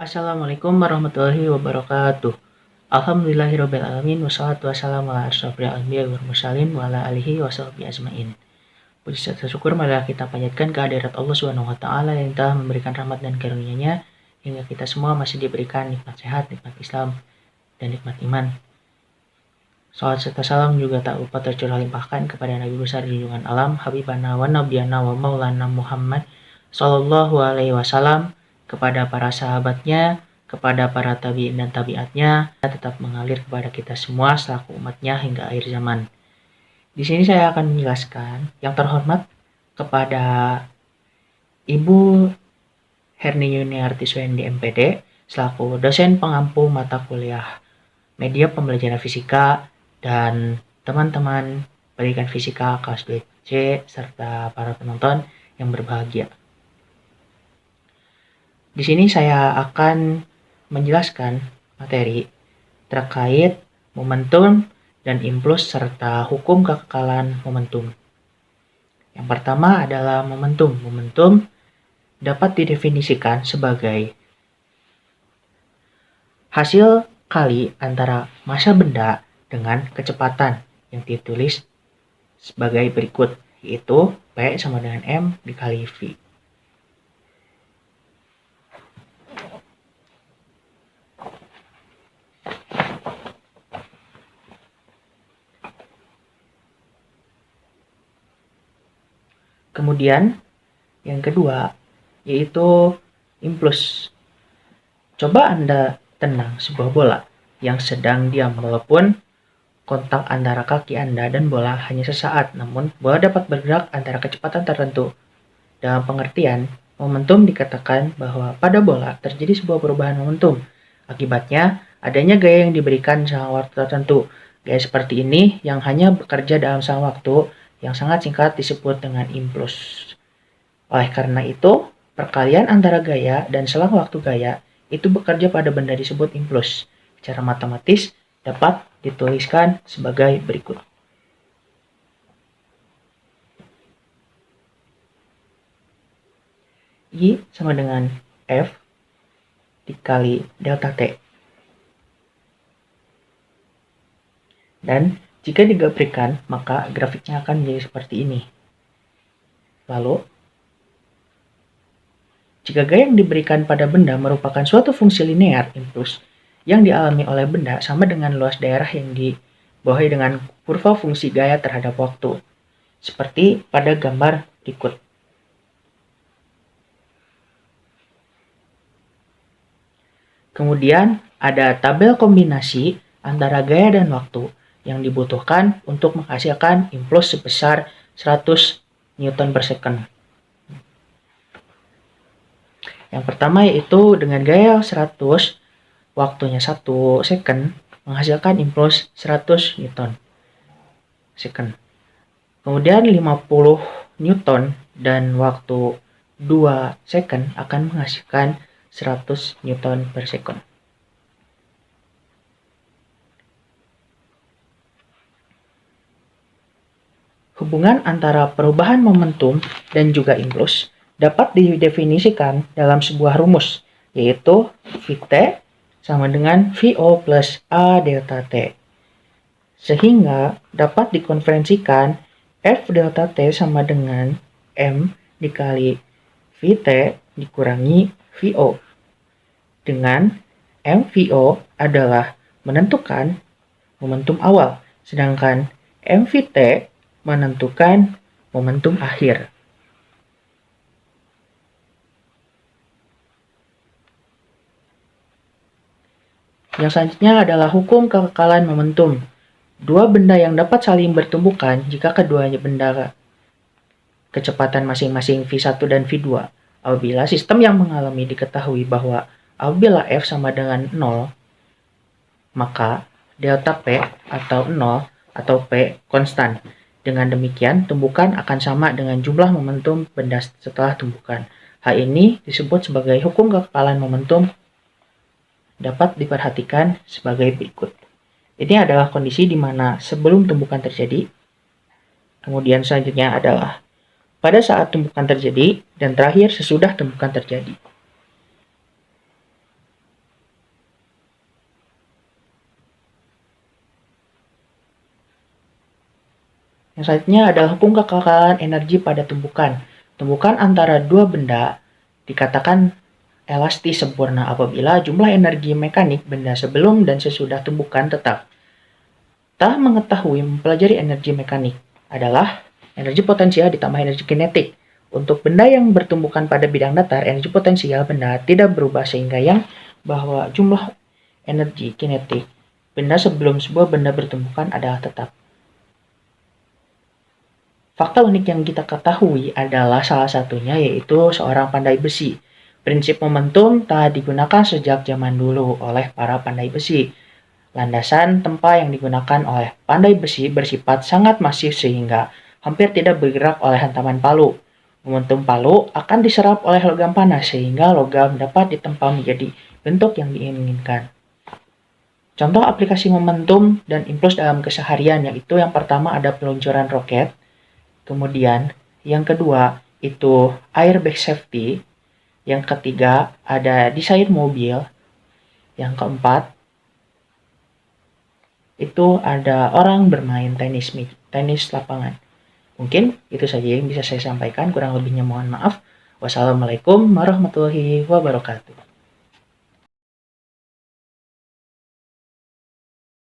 Assalamualaikum warahmatullahi wabarakatuh. Alhamdulillahirabbil alamin wassalatu wassalamu ala asyrofil anbiya'i wal mursalin wa ala alihi washabbihi ajmain. Puji serta syukur marilah kita panjatkan kehadirat Allah Subhanahu wa taala yang telah memberikan rahmat dan karunia-Nya hingga kita semua masih diberikan nikmat sehat, nikmat Islam, dan nikmat iman. Salawat serta salam juga tak lupa tercurah limpahkan kepada Nabi besar junjungan alam Habibana wa Nabiyana wa Maulana Muhammad sallallahu alaihi wasallam, kepada para sahabatnya, kepada para tabi'in dan tabi'atnya, tetap mengalir kepada kita semua selaku umatnya hingga akhir zaman. Di sini saya akan menjelaskan yang terhormat kepada Ibu Herni Yuniarti Suhendi MPD selaku dosen pengampu mata kuliah media pembelajaran fisika dan teman-teman pendidikan fisika kelas 2C serta para penonton yang berbahagia. Di sini saya akan menjelaskan materi terkait momentum dan impuls serta hukum kekekalan momentum. Yang pertama adalah momentum. Momentum dapat didefinisikan sebagai hasil kali antara massa benda dengan kecepatan yang ditulis sebagai berikut, yaitu P sama dengan M dikali V. Kemudian yang kedua yaitu impuls. Coba Anda tenang sebuah bola yang sedang diam walaupun kontak antara kaki Anda dan bola hanya sesaat, namun bola dapat bergerak antara kecepatan tertentu. Dalam pengertian, momentum dikatakan bahwa pada bola terjadi sebuah perubahan momentum. Akibatnya, adanya gaya yang diberikan dalam waktu tertentu. Gaya seperti ini yang hanya bekerja dalam selang waktu yang sangat singkat disebut dengan impuls. Oleh karena itu, perkalian antara gaya dan selang waktu gaya itu bekerja pada benda disebut impuls. Secara matematis dapat dituliskan sebagai berikut. I sama dengan F dikali delta T. Dan jika digabungkan, maka grafiknya akan menjadi seperti ini. Lalu, jika gaya yang diberikan pada benda merupakan suatu fungsi linear, impuls yang dialami oleh benda sama dengan luas daerah yang dibawahi dengan kurva fungsi gaya terhadap waktu, seperti pada gambar berikut. Kemudian ada tabel kombinasi antara gaya dan waktu yang dibutuhkan untuk menghasilkan impuls sebesar 100 Newton per second. Yang pertama yaitu dengan gaya 100, waktunya 1 second, menghasilkan impuls 100 Newton second. Kemudian 50 Newton dan waktu 2 second akan menghasilkan 100 Newton per second. Hubungan antara perubahan momentum dan juga impuls dapat didefinisikan dalam sebuah rumus, yaitu Vt sama dengan Vo plus A delta T. Sehingga dapat dikonversikan F delta T sama dengan M dikali Vt dikurangi Vo. Dengan MVO adalah menentukan momentum awal, sedangkan MVT menentukan momentum akhir. Yang selanjutnya adalah hukum kekekalan momentum. Dua benda yang dapat saling bertumbukan jika keduanya benda kecepatan masing-masing V1 dan V2. Apabila sistem yang mengalami diketahui bahwa apabila F sama dengan 0, maka delta P atau 0 atau P konstan. Dengan demikian, tumbukan akan sama dengan jumlah momentum benda setelah tumbukan. Hal ini disebut sebagai hukum kekekalan momentum, dapat diperhatikan sebagai berikut. Ini adalah kondisi di mana sebelum tumbukan terjadi. Kemudian selanjutnya adalah pada saat tumbukan terjadi, dan terakhir sesudah tumbukan terjadi. Yang selanjutnya adalah hukum kekekalan energi pada tumbukan. Tumbukan antara dua benda dikatakan elastis sempurna apabila jumlah energi mekanik benda sebelum dan sesudah tumbukan tetap. Telah mengetahui mempelajari energi mekanik adalah energi potensial ditambah energi kinetik. Untuk benda yang bertumbukan pada bidang datar, energi potensial benda tidak berubah sehingga yang bahwa jumlah energi kinetik benda sebelum sebuah benda bertumbukan adalah tetap. Fakta unik yang kita ketahui adalah salah satunya yaitu seorang pandai besi. Prinsip momentum telah digunakan sejak zaman dulu oleh para pandai besi. Landasan tempa yang digunakan oleh pandai besi bersifat sangat masif sehingga hampir tidak bergerak oleh hantaman palu. Momentum palu akan diserap oleh logam panas sehingga logam dapat ditempa menjadi bentuk yang diinginkan. Contoh aplikasi momentum dan impuls dalam keseharian yaitu yang pertama ada peluncuran roket, kemudian yang kedua itu airbag safety, yang ketiga ada desain mobil, yang keempat itu ada orang bermain tenis lapangan. Mungkin itu saja yang bisa saya sampaikan, kurang lebihnya mohon maaf. Wassalamualaikum warahmatullahi wabarakatuh.